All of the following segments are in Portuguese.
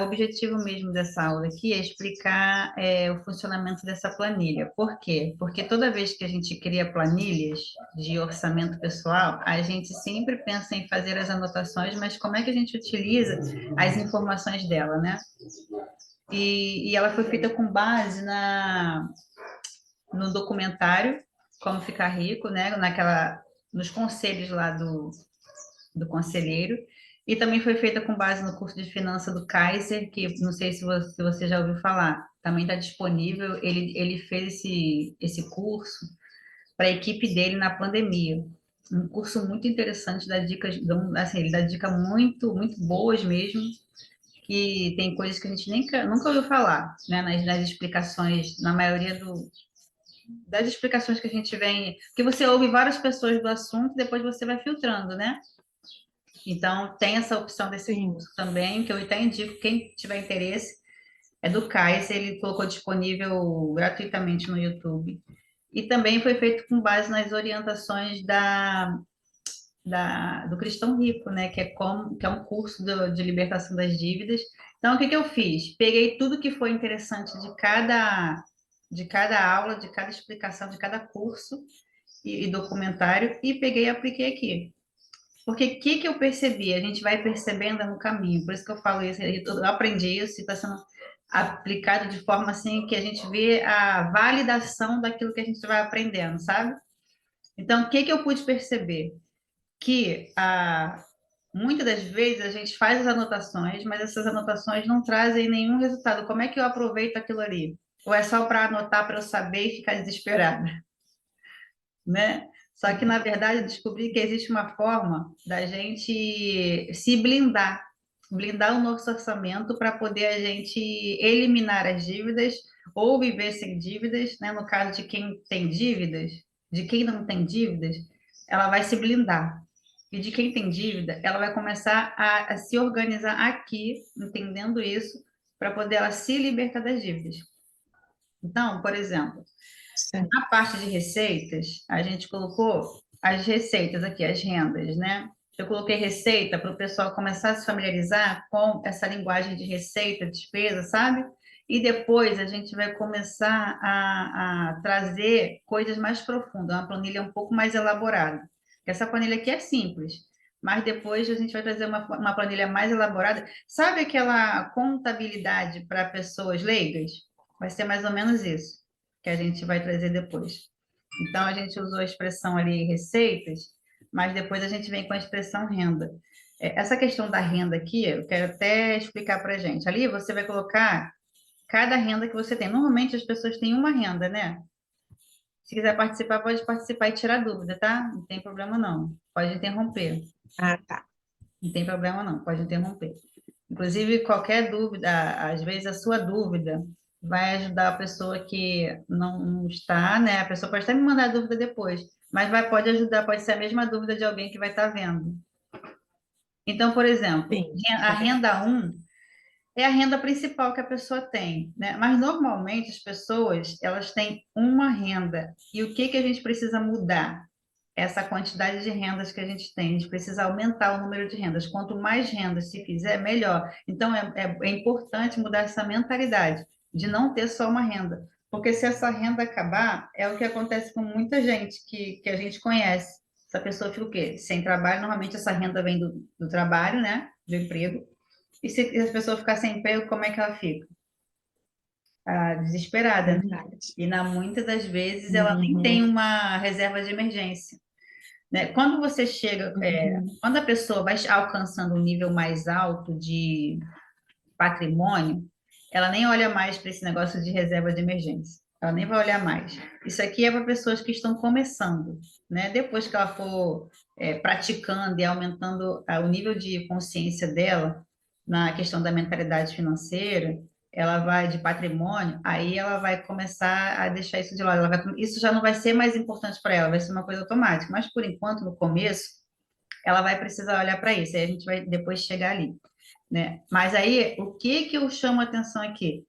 O objetivo mesmo dessa aula aqui é explicar o funcionamento dessa planilha. Por quê? Porque toda vez que a gente cria planilhas de orçamento pessoal, a gente sempre pensa em fazer as anotações, mas como é que a gente utiliza as informações dela, né? E ela foi feita com base no documentário Como Ficar Rico, né? Nos conselhos lá do conselheiro, e também foi feita com base no curso de finanças do Kaiser, que não sei se você já ouviu falar, também está disponível. Ele fez esse curso para a equipe dele na pandemia. Um curso muito interessante, dá dicas, assim, ele dá dicas muito, muito boas mesmo, que tem coisas que a gente nem, nunca ouviu falar, né, nas explicações, na maioria das explicações que a gente vem, que você ouve várias pessoas do assunto, depois você vai filtrando, né? Então, tem essa opção desse Sim. curso também, que eu até indico, quem tiver interesse, é do Kaiser, ele colocou disponível gratuitamente no YouTube. E também foi feito com base nas orientações do Cristão Rico, né, que é um curso de libertação das dívidas. Então, o que eu fiz? Peguei tudo que foi interessante de cada aula, de cada explicação, de cada curso e documentário, e peguei e apliquei aqui. Porque o que eu percebi? A gente vai percebendo no caminho. Por isso que eu falo isso. Eu aprendi isso e está sendo aplicado de forma assim que a gente vê a validação daquilo que a gente vai aprendendo, sabe? Então, o que eu pude perceber? Que muitas das vezes a gente faz as anotações, mas essas anotações não trazem nenhum resultado. Como é que eu aproveito aquilo ali? Ou é só para anotar para eu saber e ficar desesperada? Né? Só que, na verdade, eu descobri que existe uma forma da gente se blindar o nosso orçamento para poder a gente eliminar as dívidas ou viver sem dívidas, né? No caso de quem tem dívidas, de quem não tem dívidas, ela vai se blindar. E de quem tem dívida, ela vai começar a se organizar aqui, entendendo isso, para poder ela se libertar das dívidas. Então, por exemplo, Certo. na parte de receitas, a gente colocou as receitas aqui, as rendas, né? Eu coloquei receita para o pessoal começar a se familiarizar com essa linguagem de receita, despesa, sabe? E depois a gente vai começar a trazer coisas mais profundas, uma planilha um pouco mais elaborada. Essa planilha aqui é simples, mas depois a gente vai trazer uma planilha mais elaborada. Sabe aquela contabilidade para pessoas leigas? Vai ser mais ou menos isso que a gente vai trazer depois. Então, a gente usou a expressão ali receitas, mas depois a gente vem com a expressão renda. Essa questão da renda aqui, eu quero até explicar para a gente. Ali você vai colocar cada renda que você tem. Normalmente as pessoas têm uma renda, né? Se quiser participar, pode participar e tirar dúvida, tá? Não tem problema não. Pode interromper. Ah, tá. Não tem problema não, pode interromper. Inclusive, qualquer dúvida, às vezes a sua dúvida vai ajudar a pessoa que não está, né? A pessoa pode até me mandar a dúvida depois, mas pode ajudar, pode ser a mesma dúvida de alguém que vai estar vendo. Então, por exemplo, Sim, a é verdade. renda um é a renda principal que a pessoa tem, né? Mas normalmente as pessoas, elas têm uma renda. E o que que a gente precisa mudar? Essa quantidade de rendas que a gente tem. A gente precisa aumentar o número de rendas. Quanto mais rendas se fizer, melhor. Então, é importante mudar essa mentalidade de não ter só uma renda. Porque se essa renda acabar, é o que acontece com muita gente que a gente conhece. Essa pessoa fica o quê? Sem trabalho, normalmente essa renda vem do trabalho, né? Do emprego. E se a pessoa ficar sem emprego, como é que ela fica? Desesperada, né? Verdade. E muitas das vezes ela nem tem Uhum, uma reserva de emergência, né? Quando você chega, uhum. quando a pessoa vai alcançando um nível mais alto de patrimônio, ela nem olha mais para esse negócio de reserva de emergência. Ela nem vai olhar mais. Isso aqui é para pessoas que estão começando, né? Depois que ela for praticando e aumentando o nível de consciência dela na questão da mentalidade financeira, ela vai de patrimônio, aí ela vai começar a deixar isso de lado. Isso já não vai ser mais importante para ela, vai ser uma coisa automática. Mas por enquanto, no começo, ela vai precisar olhar para isso. Aí a gente vai depois chegar ali, né? Mas aí, o que que eu chamo a atenção aqui?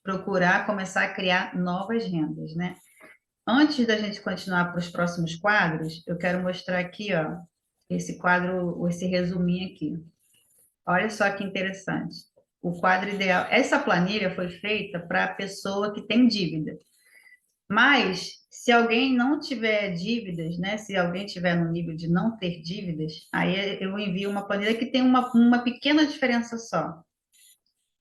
Procurar começar a criar novas rendas, né? Antes da gente continuar para os próximos quadros, eu quero mostrar aqui, ó, esse quadro, esse resuminho aqui. Olha só que interessante. o quadro ideal. Essa planilha foi feita para a pessoa que tem dívida. Mas, se alguém não tiver dívidas, né? Se alguém tiver no nível de não ter dívidas, aí eu envio uma planilha que tem uma pequena diferença só,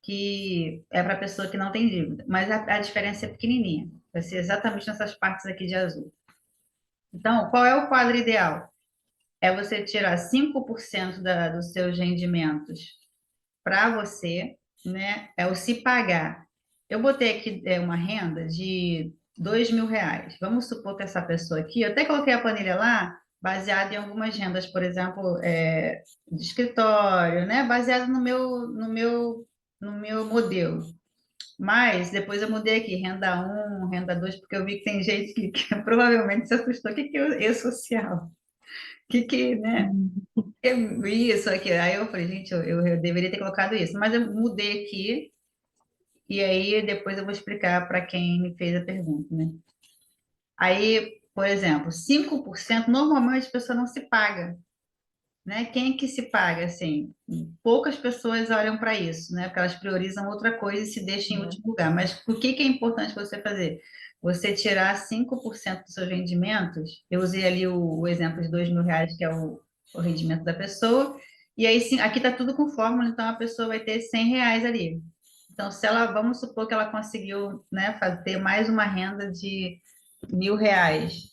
que é para a pessoa que não tem dívida. Mas a diferença é pequenininha. Vai ser exatamente nessas partes aqui de azul. Então, qual é o quadro ideal? É você tirar 5% dos seus rendimentos para você, né? É o se pagar. Eu botei aqui uma renda de R$ 2.000. Vamos supor que essa pessoa aqui, eu até coloquei a planilha lá, baseada em algumas rendas, por exemplo, de escritório, né? Baseado no meu modelo. Mas depois eu mudei aqui, renda um, renda 2, porque eu vi que tem gente que provavelmente se assustou. O que que é e-social? O né? Uhum. Isso aqui. Aí eu falei, gente, eu deveria ter colocado isso. Mas eu mudei aqui, e aí depois eu vou explicar para quem me fez a pergunta, né? Aí, por exemplo, 5% normalmente a pessoa não se paga, né? Quem é que se paga, assim? Poucas pessoas olham para isso, né? Porque elas priorizam outra coisa e se deixam em Né? último lugar. Mas o que que é importante você fazer? Você tirar 5% dos seus rendimentos. Eu usei ali o exemplo de R$ 2.000, que é o rendimento da pessoa. E aí, sim, aqui está tudo com fórmula, então a pessoa vai ter R$ 100 ali. Então, se ela, vamos supor que ela conseguiu, né, ter mais uma renda de R$ 1.000,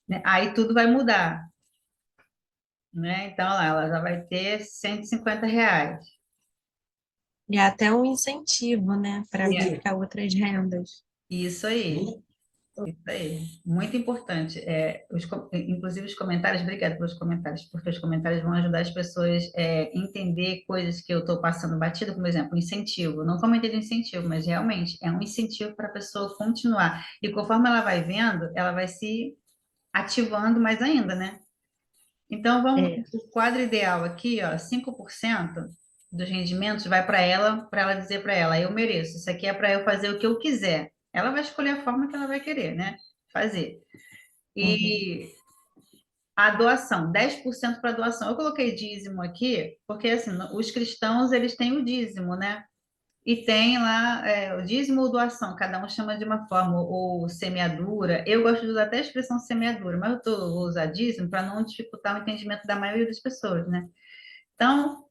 né? Aí tudo vai mudar, né? Então, lá, ela já vai ter R$ 150. E é até um incentivo, né, para vir E para outras rendas. isso aí, isso aí. Muito importante. Inclusive os comentários, obrigada pelos comentários, porque os comentários vão ajudar as pessoas a entender coisas que eu estou passando batido, como exemplo, incentivo. Não comentei de incentivo, mas realmente é um incentivo para a pessoa continuar. E conforme ela vai vendo, ela vai se ativando mais ainda, né? Então, É. o quadro ideal aqui, ó, 5% dos rendimentos vai para ela dizer para ela, eu mereço, isso aqui é para eu fazer o que eu quiser. Ela vai escolher a forma que ela vai querer, né? Fazer. Uhum. E a doação, 10% para doação. Eu coloquei dízimo aqui, porque assim, os cristãos, eles têm o dízimo, né? E tem lá o dízimo ou doação, cada um chama de uma forma, ou semeadura. Eu gosto de usar até a expressão semeadura, mas vou usar dízimo para não dificultar o entendimento da maioria das pessoas, né? Então,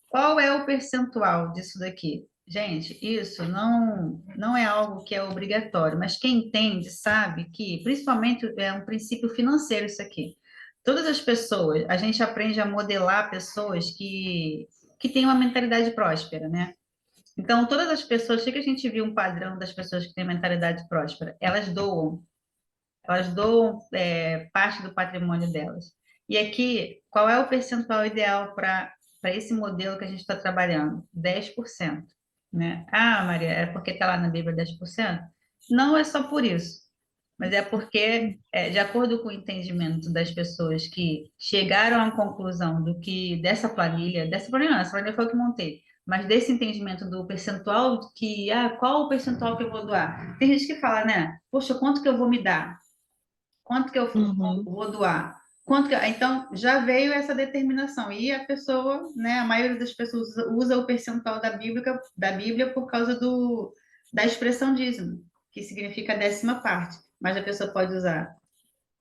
qual é o percentual disso daqui? Gente, isso não é algo que é obrigatório, mas quem entende sabe que, principalmente, é um princípio financeiro isso aqui. Todas as pessoas, a gente aprende a modelar pessoas que têm uma mentalidade próspera, né? Então, todas as pessoas, o que a gente viu um padrão das pessoas que têm mentalidade próspera? Elas doam parte do patrimônio delas. E aqui, qual é o percentual ideal para esse modelo que a gente está trabalhando? 10%, né? Ah, Maria, é porque está lá na Bíblia 10%? Não é só por isso, mas é porque, de acordo com o entendimento das pessoas que chegaram à conclusão do que dessa planilha não, essa planilha foi o que montei, mas desse entendimento do percentual qual o percentual que eu vou doar? Tem gente que fala, né? Poxa, quanto que eu vou me dar? Quanto que eu Uhum. vou doar? Então, já veio essa determinação. E a pessoa, né, a maioria das pessoas usa o percentual da Bíblia por causa da expressão dízimo, que significa a 10ª parte. Mas a pessoa pode usar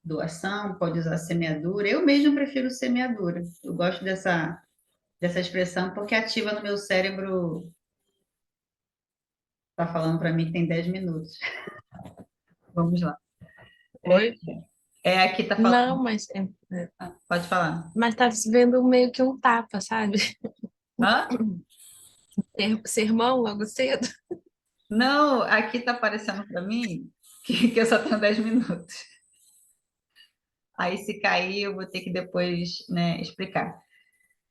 doação, pode usar semeadura. Eu mesmo prefiro semeadura. Eu gosto dessa expressão porque ativa no meu cérebro. Está falando para mim que tem 10 minutos. Vamos lá. Oi? Aqui está falando. Não, Pode falar. mas tá vendo meio que um tapa, sabe? Hã? Sermão logo cedo. Não, aqui está aparecendo para mim que eu só tenho 10 minutos. Aí, se cair, eu vou ter que depois, né, explicar.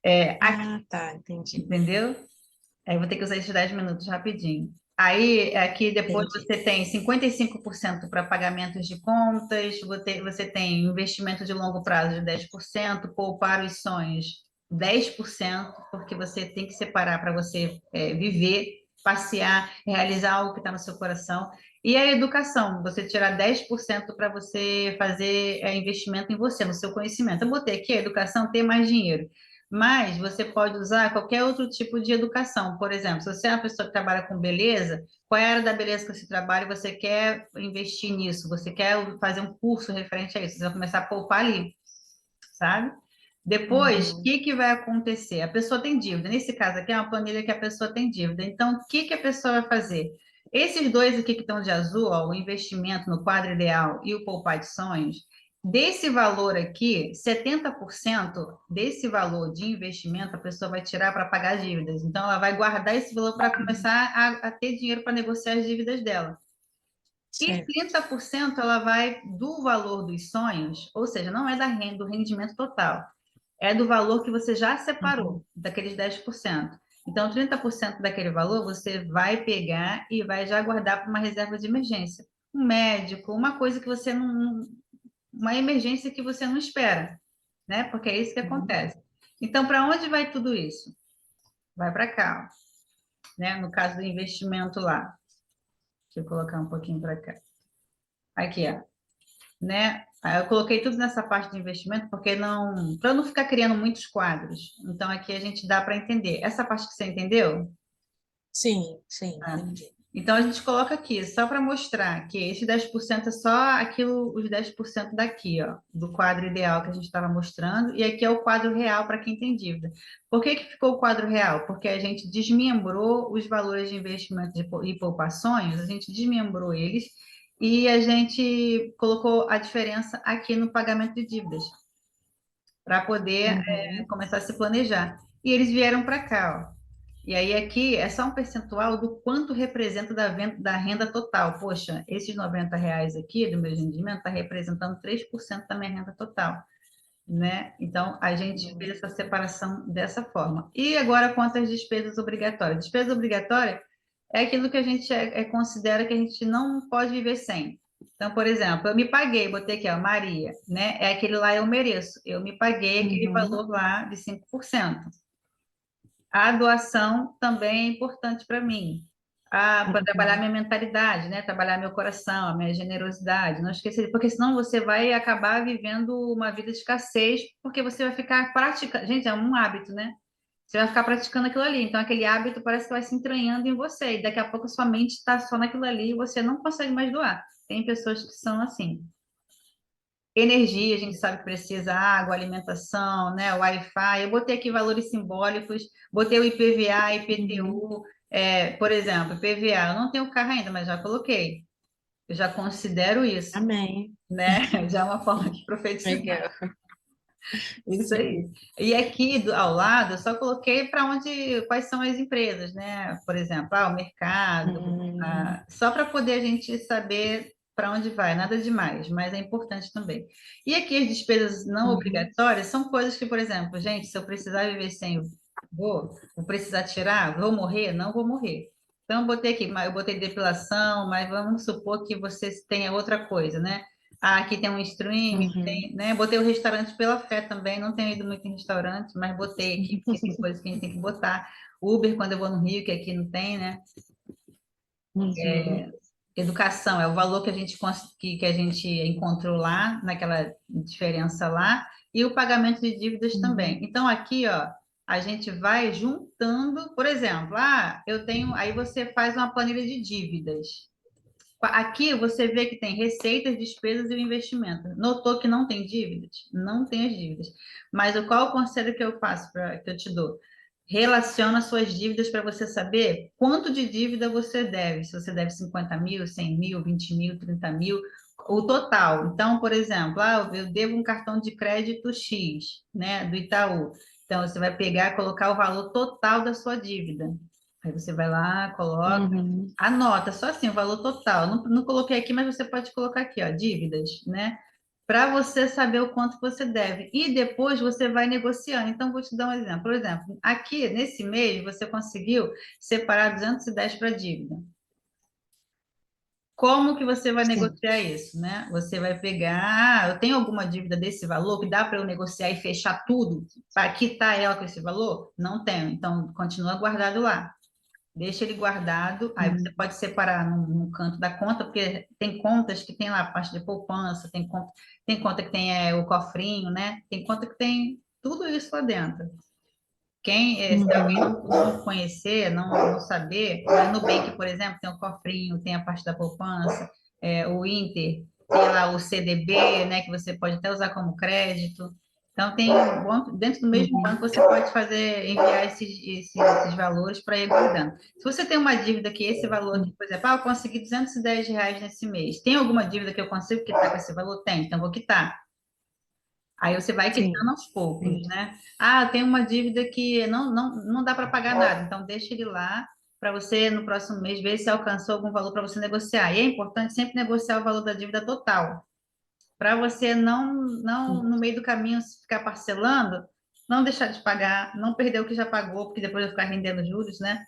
Aqui, Ah, tá, entendi. entendeu? Aí, eu vou ter que usar esses 10 minutos rapidinho. Aí, aqui depois Entendi. você tem 55% para pagamentos de contas, você tem investimento de longo prazo de 10%, poupar os sonhos 10%, porque você tem que separar para você viver, passear, realizar algo que está no seu coração. E a educação, você tirar 10% para você fazer investimento em você, no seu conhecimento. Eu botei aqui a educação ter mais dinheiro. Mas você pode usar qualquer outro tipo de educação. Por exemplo, se você é uma pessoa que trabalha com beleza, qual é a área da beleza que você trabalha e você quer investir nisso, você quer fazer um curso referente a isso, você vai começar a poupar ali, sabe? Depois, o Uhum. que que vai acontecer? A pessoa tem dívida. Nesse caso aqui é uma planilha que a pessoa tem dívida. Então, o que que a pessoa vai fazer? Esses dois aqui que estão de azul, ó, o investimento no quadro ideal e o poupar de sonhos, desse valor aqui, 70% desse valor de investimento a pessoa vai tirar para pagar dívidas. Então, ela vai guardar esse valor para começar a ter dinheiro para negociar as dívidas dela. E Certo. 30% ela vai do valor dos sonhos, ou seja, não é da renda, do rendimento total, é do valor que você já Uhum. separou, daqueles 10%. Então, 30% daquele valor você vai pegar e vai já guardar para uma reserva de emergência. Um médico, uma coisa que você não. Uma emergência que você não espera, né? Porque é isso que Uhum. acontece. Então, para onde vai tudo isso? Vai para cá, né? No caso do investimento lá. Deixa eu colocar um pouquinho para cá. Aqui, ó, né? Aí eu coloquei tudo nessa parte de investimento porque não, para não ficar criando muitos quadros. Então aqui a gente dá para entender. Essa parte que você entendeu? Sim, sim, Ah, entendi. então a gente coloca aqui só para mostrar que esse 10% é só aquilo, os 10% daqui, ó, do quadro ideal que a gente estava mostrando, e aqui é o quadro real para quem tem dívida. Por que que ficou o quadro real? Porque a gente desmembrou os valores de investimento e poupações, a gente desmembrou eles e a gente colocou a diferença aqui no pagamento de dívidas, para poder Uhum. começar a se planejar. E eles vieram para cá, ó. E aí aqui é só um percentual do quanto representa da renda total. Poxa, esses R$ 90 aqui do meu rendimento está representando 3% da minha renda total, né? Então, a gente Uhum. fez essa separação dessa forma. E agora, quanto às despesas obrigatórias? Despesa obrigatória é aquilo que a gente considera que a gente não pode viver sem. Então, por exemplo, eu me paguei, botei aqui, ó, Maria, né? É aquele lá eu mereço. Eu me paguei aquele Uhum. valor lá de 5%. A doação também é importante para mim. Para trabalhar Uhum. minha mentalidade, né? Trabalhar meu coração, a minha generosidade. Não esquecer, porque senão você vai acabar vivendo uma vida de escassez, porque você vai ficar praticando. Gente, é um hábito, né? Você vai ficar praticando aquilo ali. Então, aquele hábito parece que vai se entranhando em você. E daqui a pouco a sua mente está só naquilo ali e você não consegue mais doar. Tem pessoas que são assim. Energia, a gente sabe que precisa, água, alimentação, né? Wi-Fi. Eu botei aqui valores simbólicos, botei o IPVA, Uhum. IPTU, por exemplo, IPVA. Eu não tenho carro ainda, mas já coloquei. Eu já considero isso, Amém. né? Já é uma forma de profetizar. Legal. Isso Sim. aí. E aqui ao lado, eu só coloquei para onde, quais são as empresas, né? Por exemplo, o mercado, Hum. só para poder a gente saber para onde vai, nada demais, mas é importante também. E aqui as despesas não Uhum. obrigatórias são coisas que, por exemplo, gente, se eu precisar viver sem, vou precisar tirar, vou morrer? Não vou morrer. Então, eu botei aqui, eu botei depilação, mas vamos supor que você tenha outra coisa, né? Ah, aqui tem um streaming, Uhum. tem, né? Botei o restaurante pela fé também, não tenho ido muito em restaurante, mas botei aqui, porque tem coisas que a gente tem que botar. Uber, quando eu vou no Rio, que aqui não tem, né? Uhum. Educação é o valor que a gente, que a gente encontrou lá, naquela diferença lá, e o pagamento de dívidas também. Uhum. Então, aqui, ó, a gente vai juntando, por exemplo, eu tenho, aí você faz uma planilha de dívidas. Aqui você vê que tem receitas, despesas e o investimento. Notou que não tem dívidas? Não tem as dívidas. Mas qual o conselho que eu faço que eu te dou? Relaciona suas dívidas para você saber quanto de dívida você deve. Se você deve 50 mil, 100 mil, 20 mil, 30 mil, o total. Então, por exemplo, eu devo um cartão de crédito X, né, do Itaú. Então, você vai pegar e colocar o valor total da sua dívida. Aí você vai lá, coloca. Uhum. Anota, só assim, o valor total. Não, não coloquei aqui, mas você pode colocar aqui, ó, dívidas, né? Para você saber o quanto você deve. E depois você vai negociando. Então, vou te dar um exemplo. Por exemplo, aqui, nesse mês, você conseguiu separar 210 para dívida. Como que você vai Sim. negociar isso, né? Você vai pegar, eu tenho alguma dívida desse valor que dá para eu negociar e fechar tudo para quitar ela com esse valor? Não tenho. Então, continua guardado lá. Deixa ele guardado, aí você Uhum. pode separar no canto da conta, porque tem contas que tem lá a parte de poupança, tem conta que tem o cofrinho, né? Tem conta que tem tudo isso lá dentro. Se alguém Uhum. não conhecer, não saber, o Nubank, por exemplo, tem o cofrinho, tem a parte da poupança, o Inter, tem lá o CDB, né, que você pode até usar como crédito. Então, dentro do mesmo Uhum. banco, você pode enviar esses valores para ir guardando. Se você tem uma dívida que esse valor aqui, Uhum. por exemplo, eu consegui R$ 210 nesse mês, tem alguma dívida que eu consigo quitar com esse valor? Tem, então vou quitar. Aí você vai Sim, quitando aos poucos, entendi. né? Ah, tem uma dívida que não dá para pagar nada, então deixa ele lá para você no próximo mês ver se alcançou algum valor para você negociar. E é importante sempre negociar o valor da dívida total, para você não Sim. no meio do caminho ficar parcelando, não deixar de pagar, não perder o que já pagou, porque depois vai ficar rendendo juros, né?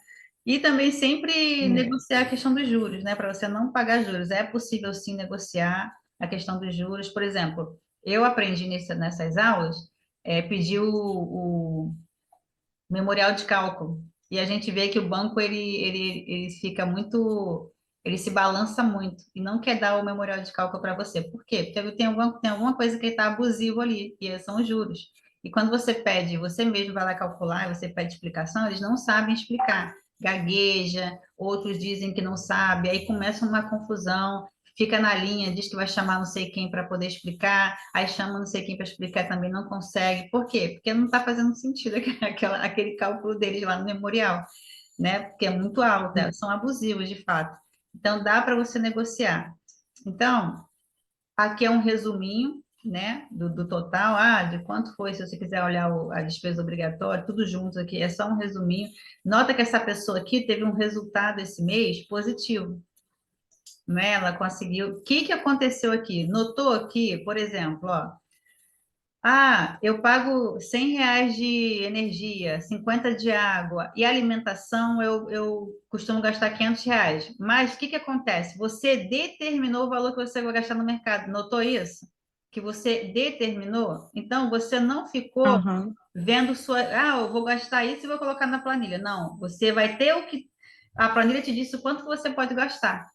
E também sempre É. negociar a questão dos juros, né? Para você não pagar juros. É possível sim negociar a questão dos juros. Por exemplo, eu aprendi nessas aulas, pedir o memorial de cálculo. E a gente vê que o banco ele fica muito, ele se balança muito e não quer dar o memorial de cálculo para você. Por quê? Porque tem um banco que tem alguma coisa que está abusivo ali, e são os juros. E quando você pede, você mesmo vai lá calcular, você pede explicação, eles não sabem explicar. Gagueja, outros dizem que não sabe, aí começa uma confusão, fica na linha, diz que vai chamar não sei quem para poder explicar, aí chama não sei quem para explicar também não consegue. Por quê? Porque não está fazendo sentido aquele cálculo deles lá no memorial, né? Porque é muito alto, são abusivos de fato. Então dá para você negociar. Então, aqui é um resuminho, né, do total, de quanto foi, se você quiser olhar a despesa obrigatória, tudo junto aqui, é só um resuminho. Nota que essa pessoa aqui teve um resultado esse mês positivo, né? Ela conseguiu. O que que aconteceu aqui? Notou aqui, por exemplo, ó. Eu pago R$ 100 de energia, 50 de água e alimentação eu costumo gastar R$ 500. Mas o que que acontece? Você determinou o valor que você vai gastar no mercado. Notou isso? Que você determinou? Então você não ficou Aham, vendo eu vou gastar isso e vou colocar na planilha. Não, você vai ter o que a planilha te disse o quanto você pode gastar.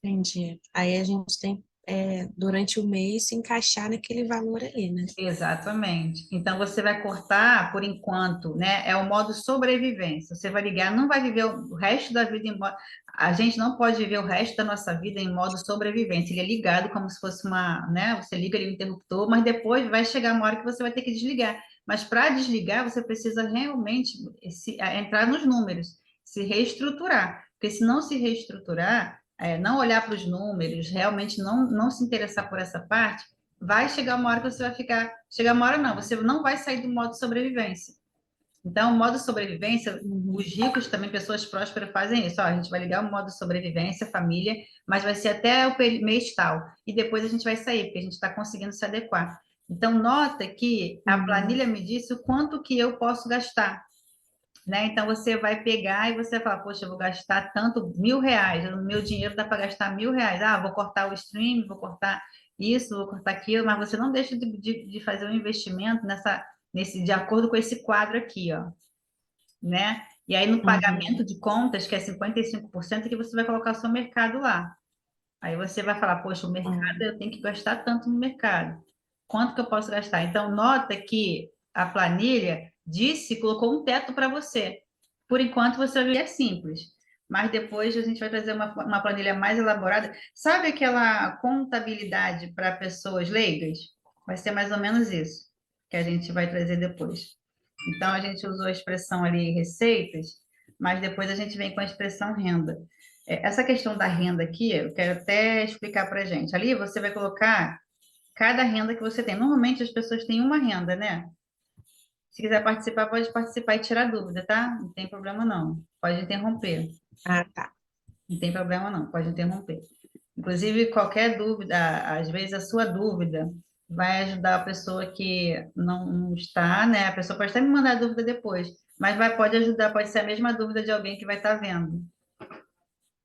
entendi. Aí a gente tem, durante o mês, se encaixar naquele valor ali, né? Exatamente. Então você vai cortar por enquanto, né? É o modo sobrevivência. Você vai ligar, não vai viver o resto da vida em modo. A gente não pode viver o resto da nossa vida em modo sobrevivência. Ele é ligado como se fosse né? Você liga ali o interruptor, mas depois vai chegar uma hora que você vai ter que desligar. Mas para desligar, você precisa realmente entrar nos números, se reestruturar. Porque se não se reestruturar, não olhar para os números, realmente não se interessar por essa parte vai chegar uma hora que você vai ficar. Chegar uma hora não, você não vai sair do modo sobrevivência. Então, o modo sobrevivência, os Uhum. ricos também, pessoas prósperas, fazem isso. Ó, a gente vai ligar o modo sobrevivência, família, mas vai ser até o mês tal. E depois a gente vai sair, porque a gente está conseguindo se adequar. Então, nota que a Uhum. planilha me disse o quanto que eu posso gastar, né? Então, você vai pegar e você fala, poxa, eu vou gastar tanto, R$ 1.000, o meu dinheiro dá para gastar R$ 1.000. Vou cortar o stream, vou cortar isso, vou cortar aquilo, mas você não deixa de fazer um investimento de acordo com esse quadro aqui, ó, né? E aí, no pagamento Uhum. de contas, que é 55%, que você vai colocar o seu mercado lá. Aí você vai falar, poxa, o mercado, Uhum. eu tenho que gastar tanto no mercado. Quanto que eu posso gastar? Então, nota que a planilha colocou um teto para você. Por enquanto, você vai ver é simples. Mas depois a gente vai trazer uma planilha mais elaborada. Sabe aquela contabilidade para pessoas leigas? Vai ser mais ou menos isso que a gente vai trazer depois. Então, a gente usou a expressão ali receitas, mas depois a gente vem com a expressão renda. Essa questão da renda aqui, eu quero até explicar para a gente. Ali você vai colocar cada renda que você tem. Normalmente as pessoas têm uma renda, né? Se quiser participar, pode participar e tirar dúvida, tá? Não tem problema não. Pode interromper. Ah, tá. Não tem problema não, pode interromper. Inclusive, qualquer dúvida, às vezes a sua dúvida vai ajudar a pessoa que não está, né? A pessoa pode até me mandar a dúvida depois, mas pode ajudar, pode ser a mesma dúvida de alguém que vai estar vendo.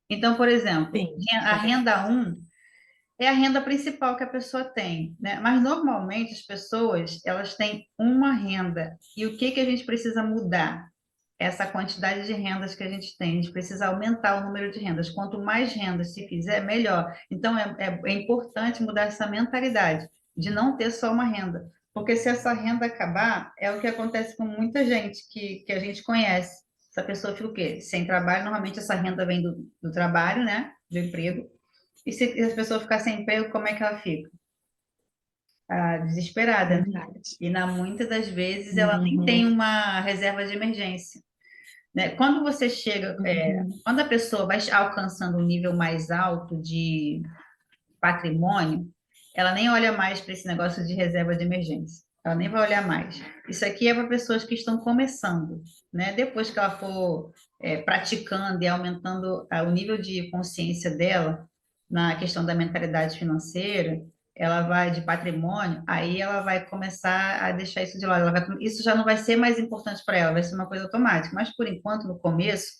Então, por exemplo, Sim, a é verdade. renda um é a renda principal que a pessoa tem, né? Mas normalmente as pessoas, elas têm uma renda. E o que que a gente precisa mudar? Essa quantidade de rendas que a gente tem. A gente precisa aumentar o número de rendas. Quanto mais rendas se fizer, melhor. Então, é importante mudar essa mentalidade de não ter só uma renda. Porque se essa renda acabar, é o que acontece com muita gente que a gente conhece. Essa pessoa fica o quê? Sem trabalho, normalmente essa renda vem do trabalho, né? Do emprego. E se a pessoa ficar sem emprego, como é que ela fica? Ah, desesperada, né? Verdade. E muitas das vezes ela nem tem Uhum, uma reserva de emergência, né? Quando você chega, uhum, quando a pessoa vai alcançando um nível mais alto de patrimônio, ela nem olha mais para esse negócio de reserva de emergência. Ela nem vai olhar mais. Isso aqui é para pessoas que estão começando, né? Depois que ela for praticando e aumentando o nível de consciência dela na questão da mentalidade financeira, ela vai de patrimônio, aí ela vai começar a deixar isso de lado. Isso já não vai ser mais importante para ela, vai ser uma coisa automática. Mas por enquanto, no começo,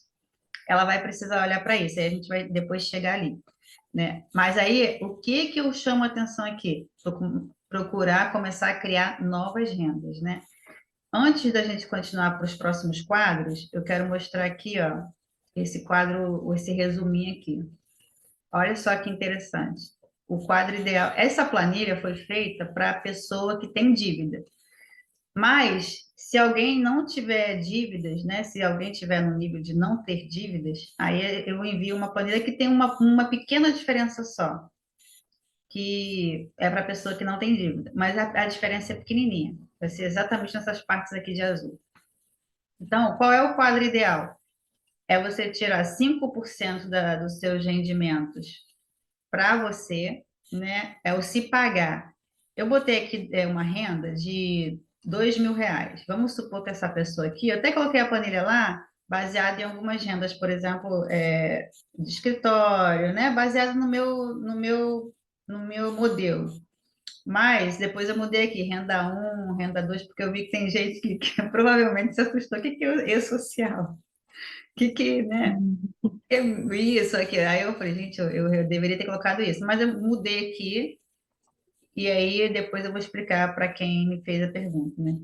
ela vai precisar olhar para isso. Aí a gente vai depois chegar ali, né? Mas aí, o que que eu chamo a atenção aqui? Procurar começar a criar novas rendas, né? Antes da gente continuar para os próximos quadros, eu quero mostrar aqui, ó, esse quadro, esse resuminho aqui. Olha só que interessante. O quadro ideal. Essa planilha foi feita para a pessoa que tem dívida. Mas, se alguém não tiver dívidas, né? Se alguém tiver no nível de não ter dívidas, aí eu envio uma planilha que tem uma pequena diferença só, que é para a pessoa que não tem dívida, mas a diferença é pequenininha, vai ser exatamente nessas partes aqui de azul. Então, qual é o quadro ideal? É você tirar 5% dos seus rendimentos para você, né? É o se pagar. Eu botei aqui uma renda de R$ 2.000. Vamos supor que essa pessoa aqui, eu até coloquei a planilha lá, baseada em algumas rendas, por exemplo, de escritório, né? Baseado no meu modelo. Mas depois eu mudei aqui, renda um, renda 2, porque eu vi que tem gente que provavelmente se assustou. O que que é e-social? O que, né? uhum. Isso aqui. Aí eu falei, gente, eu deveria ter colocado isso. Mas eu mudei aqui, e aí depois eu vou explicar para quem me fez a pergunta, né?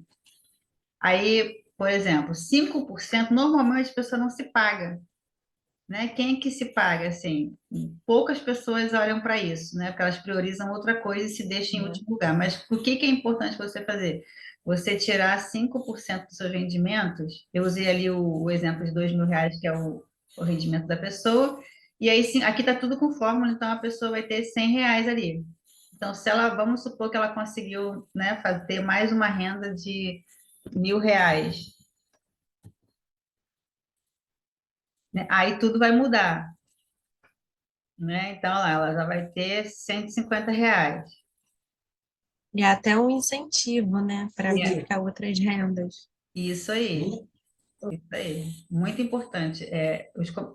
Aí, por exemplo, 5% normalmente a pessoa não se paga, né? Quem é que se paga, assim? Poucas pessoas olham para isso, né? Porque elas priorizam outra coisa e se deixam em último lugar. Mas o que que é importante você fazer? Você tirar 5% dos seus rendimentos. Eu usei ali o exemplo de R$ 2.000, que é o rendimento da pessoa. E aí, sim, aqui está tudo com fórmula, então a pessoa vai ter R$ 100 ali. Então, se ela, vamos supor que ela conseguiu, né, ter mais uma renda de R$ 1.000, né? Aí tudo vai mudar, né? Então, lá, ela já vai ter R$ 150. E é até um incentivo, né, para É. buscar outras rendas. Isso aí, isso aí. Muito importante.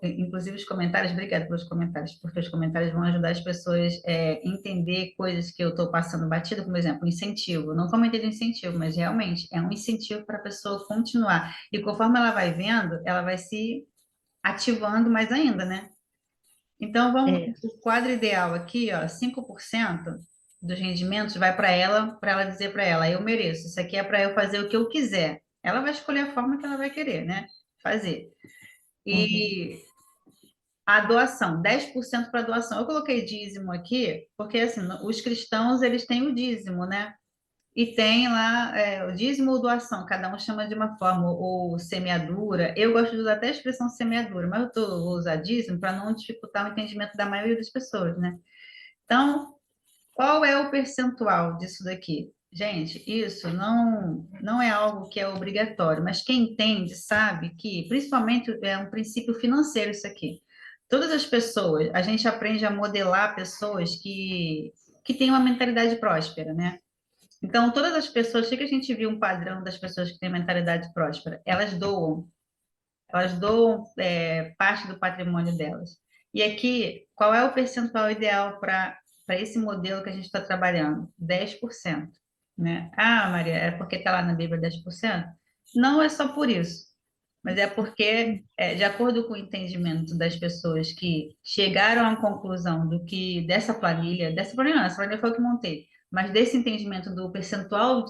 Inclusive os comentários, obrigada pelos comentários, porque os comentários vão ajudar as pessoas a entender coisas que eu estou passando batido, como exemplo, incentivo. Não comentei de incentivo, mas realmente é um incentivo para a pessoa continuar. E conforme ela vai vendo, ela vai se ativando mais ainda, né? Então, É. o quadro ideal aqui, ó, 5% dos rendimentos vai para ela dizer para ela, eu mereço, isso aqui é para eu fazer o que eu quiser. Ela vai escolher a forma que ela vai querer, né? Fazer. Uhum. E a doação, 10% para doação. Eu coloquei dízimo aqui, porque assim, os cristãos, eles têm o dízimo, né? E tem lá o dízimo ou doação, cada um chama de uma forma, ou semeadura. Eu gosto de usar até a expressão semeadura, mas vou usar dízimo para não dificultar o entendimento da maioria das pessoas, né? Então, qual é o percentual disso daqui? Gente, isso não é algo que é obrigatório, mas quem entende sabe que, principalmente, é um princípio financeiro isso aqui. Todas as pessoas, a gente aprende a modelar pessoas que têm uma mentalidade próspera, né? Então, todas as pessoas, o que a gente viu um padrão das pessoas que têm mentalidade próspera? Elas doam parte do patrimônio delas. E aqui, qual é o percentual ideal para esse modelo que a gente está trabalhando? 10%, né? Ah, Maria, é porque está lá na Bíblia 10%? Não é só por isso, mas é porque, de acordo com o entendimento das pessoas que chegaram à conclusão do que dessa planilha não, essa planilha foi o que montei, mas desse entendimento do percentual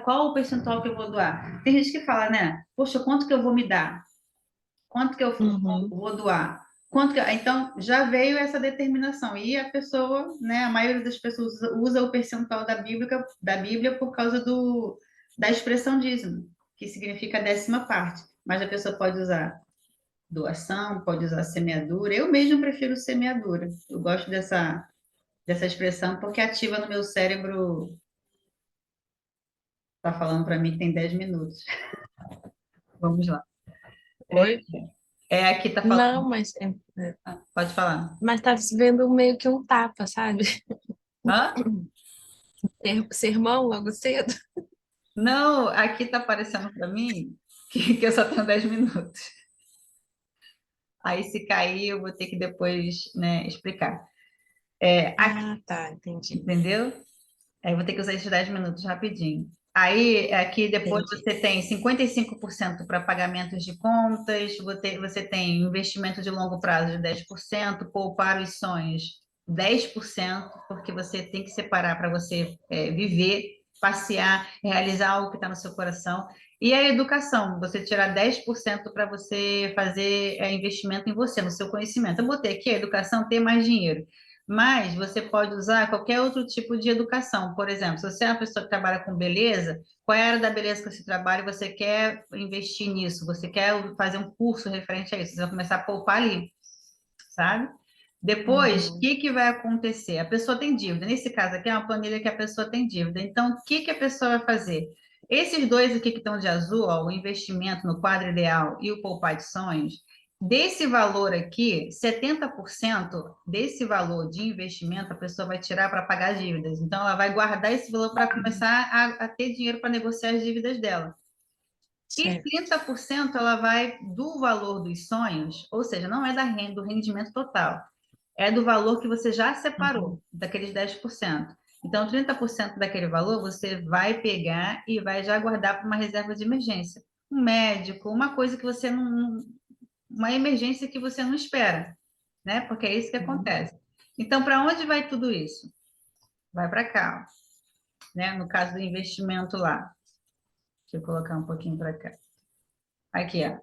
qual o percentual que eu vou doar? Tem gente que fala, né? Poxa, quanto que eu vou me dar? Quanto que eu Uhum. vou doar? Então, já veio essa determinação. E a pessoa, né, a maioria das pessoas usa o percentual da Bíblia por causa da expressão dízimo, que significa a décima parte. Mas a pessoa pode usar doação, pode usar semeadura. Eu mesmo prefiro semeadura. Eu gosto dessa expressão porque ativa no meu cérebro. Tá falando para mim que tem 10 minutos. Vamos lá. Oi? Aqui tá falando. Não, mas, Pode falar. mas tá vendo meio que um tapa, sabe? Hã? Sermão logo cedo. Não, aqui tá aparecendo para mim que eu só tenho 10 minutos. Aí, se cair, eu vou ter que depois, né, explicar. Aqui, Ah, tá, entendi. entendeu? Aí, eu vou ter que usar esses 10 minutos rapidinho. Aí, aqui depois Entendi. você tem 55% para pagamentos de contas, você tem investimento de longo prazo de 10%, poupar os sonhos 10%, porque você tem que separar para você viver, passear, realizar algo que está no seu coração. E a educação, você tirar 10% para você fazer investimento em você, no seu conhecimento. Eu botei aqui a educação ter mais dinheiro. Mas você pode usar qualquer outro tipo de educação. Por exemplo, se você é uma pessoa que trabalha com beleza, qual é a área da beleza que você trabalha e você quer investir nisso? Você quer fazer um curso referente a isso? Você vai começar a poupar ali, sabe? Depois, o Uhum. que que vai acontecer? A pessoa tem dívida. Nesse caso aqui é uma planilha que a pessoa tem dívida. Então, o que que a pessoa vai fazer? Esses dois aqui que estão de azul, ó, o investimento no quadro ideal e o poupar de sonhos, desse valor aqui, 70% desse valor de investimento a pessoa vai tirar para pagar as dívidas. Então, ela vai guardar esse valor para começar a ter dinheiro para negociar as dívidas dela. E Certo. 30% ela vai do valor dos sonhos, ou seja, não é da renda, do rendimento total, é do valor que você já Uhum. separou, daqueles 10%. Então, 30% daquele valor você vai pegar e vai já guardar para uma reserva de emergência. Um médico, uma coisa que você não. Uma emergência que você não espera, né? Porque é isso que Uhum. acontece. Então, para onde vai tudo isso? Vai para cá, né? No caso do investimento lá. Deixa eu colocar um pouquinho para cá. Aqui, ó,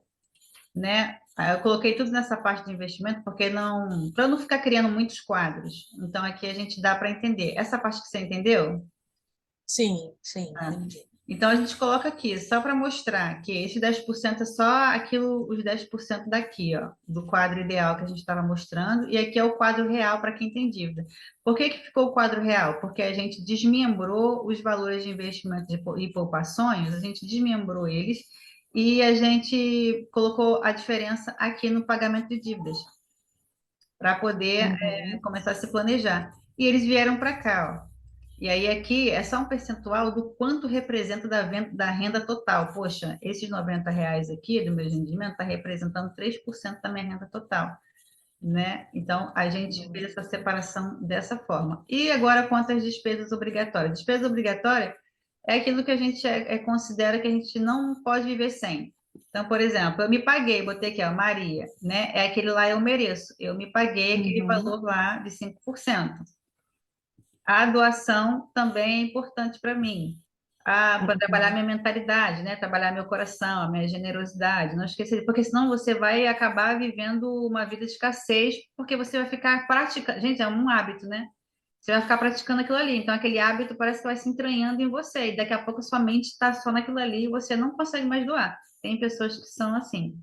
né? Aí eu coloquei tudo nessa parte de investimento porque não, para não ficar criando muitos quadros. Então aqui a gente dá para entender. Essa parte que você entendeu? Sim, sim, Ah. entendi. Então a gente coloca aqui só para mostrar que esse 10% é só aquilo, os 10% daqui, ó, do quadro ideal que a gente estava mostrando, e aqui é o quadro real para quem tem dívida. Por que que ficou o quadro real? Porque a gente desmembrou os valores de investimento e poupações, a gente desmembrou eles e a gente colocou a diferença aqui no pagamento de dívidas, para poder Uhum. começar a se planejar. E eles vieram para cá, ó. E aí aqui é só um percentual do quanto representa da renda total. Poxa, esses R$ 90 aqui do meu rendimento está representando 3% da minha renda total, né? Então, a gente Uhum. fez essa separação dessa forma. E agora, quanto às despesas obrigatórias? Despesa obrigatória é aquilo que a gente considera que a gente não pode viver sem. Então, por exemplo, eu me paguei, botei aqui, ó, Maria, né? É aquele lá eu mereço. Eu me paguei aquele Uhum. valor lá de 5%. A doação também é importante para mim. Para trabalhar Uhum. minha mentalidade, né? Trabalhar meu coração, a minha generosidade. Não esquecer, porque senão você vai acabar vivendo uma vida de escassez, porque você vai ficar praticando. Gente, é um hábito, né? Você vai ficar praticando aquilo ali. Então, aquele hábito parece que vai se entranhando em você. E daqui a pouco a sua mente está só naquilo ali e você não consegue mais doar. Tem pessoas que são assim.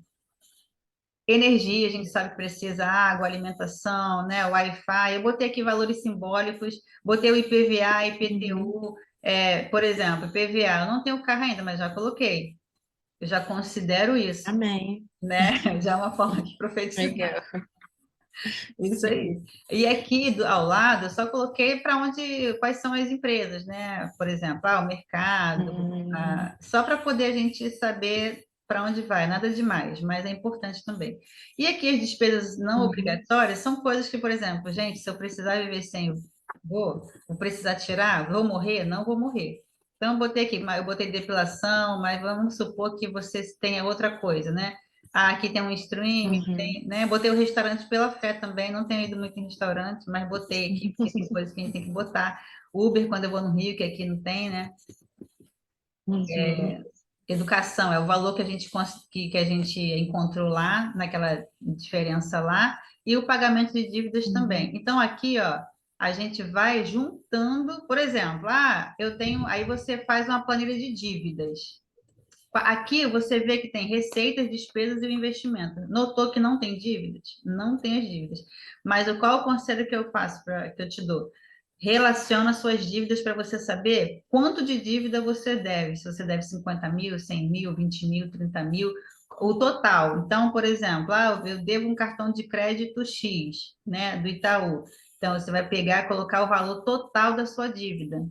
Energia, a gente sabe que precisa, água, alimentação, né? Wi-Fi. Eu botei aqui valores simbólicos, botei o IPVA, Uhum. IPTU, por exemplo, IPVA. Eu não tenho carro ainda, mas já coloquei. Eu já considero isso, Amém. né? Já é uma forma de profetizar. Legal. Isso Sim. aí. E aqui ao lado, eu só coloquei para quais são as empresas, né? Por exemplo, o mercado, Hum. só para poder a gente saber para onde vai, nada demais, mas é importante também. E aqui as despesas não Uhum. obrigatórias são coisas que, por exemplo, gente, se eu precisar viver sem, vou precisar tirar, vou morrer? Não vou morrer. Então, eu botei aqui, eu botei depilação, mas vamos supor que você tenha outra coisa, né? Ah, aqui tem um streaming, Uhum. né? Botei o restaurante pela fé também, não tenho ido muito em restaurante, mas botei aqui, porque tem coisas que a gente tem que botar. Uber, quando eu vou no Rio, que aqui não tem, né? Uhum. Educação é o valor que a gente, que a gente encontrou lá, naquela diferença lá, e o pagamento de dívidas Uhum. também. Então, aqui, ó, a gente vai juntando, por exemplo, eu tenho, aí você faz uma planilha de dívidas. Aqui você vê que tem receitas, despesas e o investimento. Notou que não tem dívidas? Não tem as dívidas. Mas qual é o conselho que eu faço, que eu te dou? Relaciona suas dívidas para você saber quanto de dívida você deve. Se você deve 50 mil, 100 mil, 20 mil, 30 mil, o total. Então, por exemplo, eu devo um cartão de crédito X, né, do Itaú. Então, você vai pegar e colocar o valor total da sua dívida.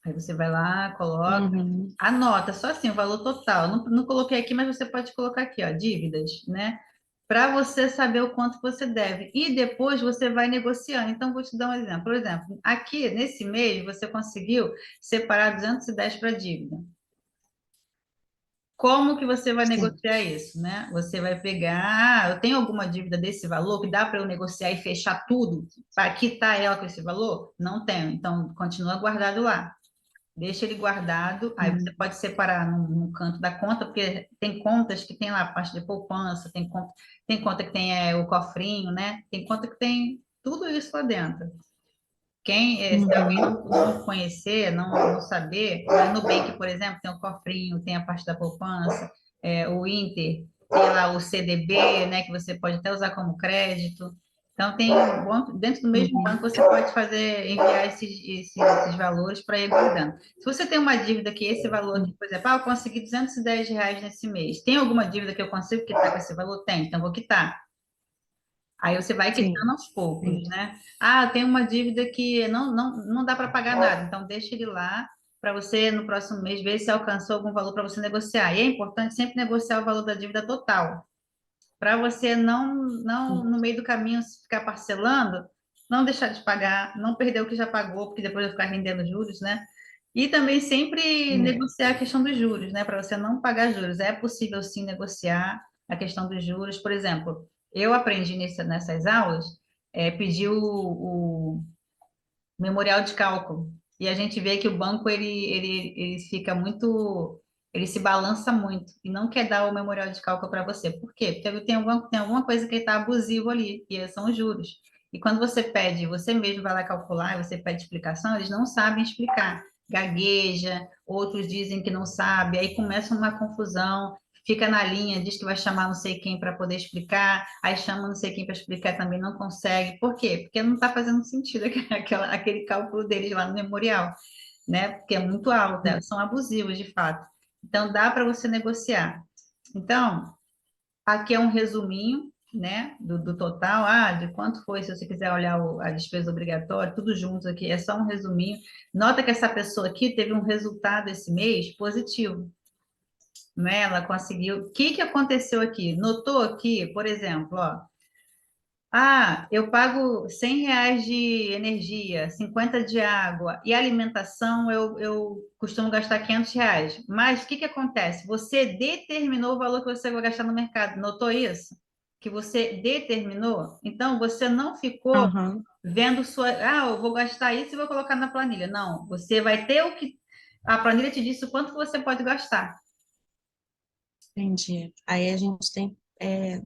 Aí você vai lá, coloca. Uhum. Anota, só assim, o valor total. Não coloquei aqui, mas você pode colocar aqui, ó, dívidas, né? Para você saber o quanto você deve. E depois você vai negociando. Então, vou te dar um exemplo. Por exemplo, aqui, nesse mês, você conseguiu separar 210 para dívida. Como que você vai Sim, negociar isso, né? Você vai pegar, eu tenho alguma dívida desse valor que dá para eu negociar e fechar tudo para quitar ela com esse valor? Não tenho. Então, continua guardado lá. Deixa ele guardado, aí você uhum. pode separar no canto da conta, porque tem contas que tem lá a parte de poupança, tem conta que tem o cofrinho, né? Tem conta que tem tudo isso lá dentro. Se alguém Uhum. não conhecer, não saber, o Nubank, por exemplo, tem o cofrinho, tem a parte da poupança, o Inter, tem lá o CDB, né, que você pode até usar como crédito. Então, dentro do mesmo Uhum. banco, você pode enviar esses valores para ir guardando. Se você tem uma dívida que esse valor aqui, Uhum. por exemplo, eu consegui R$ 210 nesse mês, tem alguma dívida que eu consigo quitar com esse valor? Tem, então vou quitar. Aí você vai Sim, quitando aos poucos, entendi. né? Tem uma dívida que não dá para pagar nada, então deixa ele lá para você no próximo mês ver se alcançou algum valor para você negociar. E é importante sempre negociar o valor da dívida total, para você não Sim. no meio do caminho se ficar parcelando, não deixar de pagar, não perder o que já pagou, porque depois vai ficar rendendo juros, né? E também sempre É. negociar a questão dos juros, né? Para você não pagar juros. É possível sim negociar a questão dos juros. Por exemplo, eu aprendi nessas aulas, pedir o memorial de cálculo. E a gente vê que o banco ele fica muito, ele se balança muito e não quer dar o memorial de cálculo para você. Por quê? Porque tem alguma coisa que está abusivo ali, e são os juros. E quando você pede, você mesmo vai lá calcular, e você pede explicação, eles não sabem explicar. Gagueja, outros dizem que não sabe, aí começa uma confusão, fica na linha, diz que vai chamar não sei quem para poder explicar, aí chama não sei quem para explicar também não consegue. Por quê? Porque não está fazendo sentido aquele cálculo deles lá no memorial, né? Porque é muito alto, são abusivos de fato. Então dá para você negociar. Então, aqui é um resuminho, né, do total, de quanto foi, se você quiser olhar a despesa obrigatória, tudo junto aqui, é só um resuminho. Nota que essa pessoa aqui teve um resultado esse mês positivo, né? Ela conseguiu. O que que aconteceu aqui? Notou aqui, por exemplo, ó. Eu pago R$ 100 de energia, 50 de água e alimentação eu costumo gastar R$ 500. Mas o que que acontece? Você determinou o valor que você vai gastar no mercado. Notou isso? Que você determinou? Então você não ficou Aham, vendo eu vou gastar isso e vou colocar na planilha. Não, você vai ter o que a planilha te disse o quanto que você pode gastar. entendi. Aí a gente tem,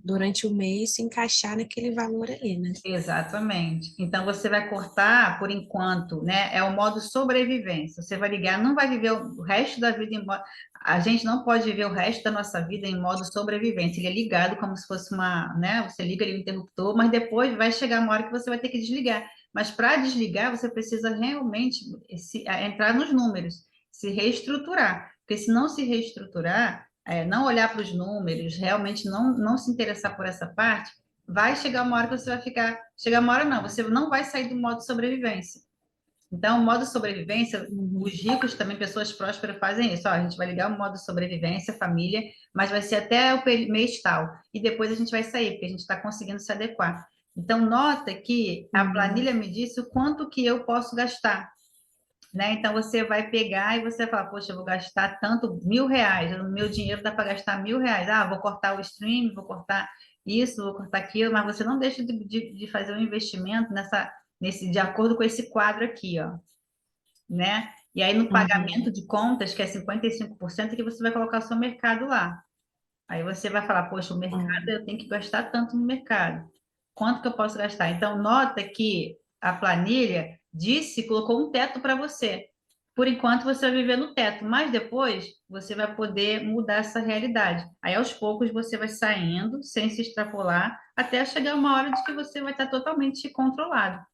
durante o mês, se encaixar naquele valor ali, né? Exatamente. Então você vai cortar por enquanto, né? É o modo sobrevivência. Você vai ligar, não vai viver o resto da vida em modo. A gente não pode viver o resto da nossa vida em modo sobrevivência. Ele é ligado como se fosse uma, né? Você liga ali o interruptor, mas depois vai chegar uma hora que você vai ter que desligar. Mas para desligar, você precisa realmente entrar nos números, se reestruturar. Porque se não se reestruturar, não olhar para os números, realmente não se interessar por essa parte vai chegar uma hora que você vai ficar. Chegar uma hora não, você não vai sair do modo sobrevivência. Então, o modo sobrevivência, os Uhum. ricos também, pessoas prósperas, fazem isso. Ó, a gente vai ligar o modo sobrevivência, família, mas vai ser até o mês tal. E depois a gente vai sair, porque a gente está conseguindo se adequar. Então, nota que a Uhum. planilha me disse o quanto que eu posso gastar, né? Então, você vai pegar e você vai falar, poxa, eu vou gastar tanto, R$ 1.000, o meu dinheiro dá para gastar R$ 1.000. Vou cortar o stream, vou cortar isso, vou cortar aquilo, mas você não deixa de fazer um investimento de acordo com esse quadro aqui, ó, né? E aí, no pagamento Uhum. de contas, que é 55%, que você vai colocar o seu mercado lá. Aí você vai falar, poxa, o mercado, Uhum. eu tenho que gastar tanto no mercado. Quanto que eu posso gastar? Então, nota que a planilha disse, colocou um teto para você. Por enquanto, você vai viver no teto, mas depois você vai poder mudar essa realidade. Aí, aos poucos, você vai saindo, sem se extrapolar, até chegar uma hora de que você vai estar totalmente controlado.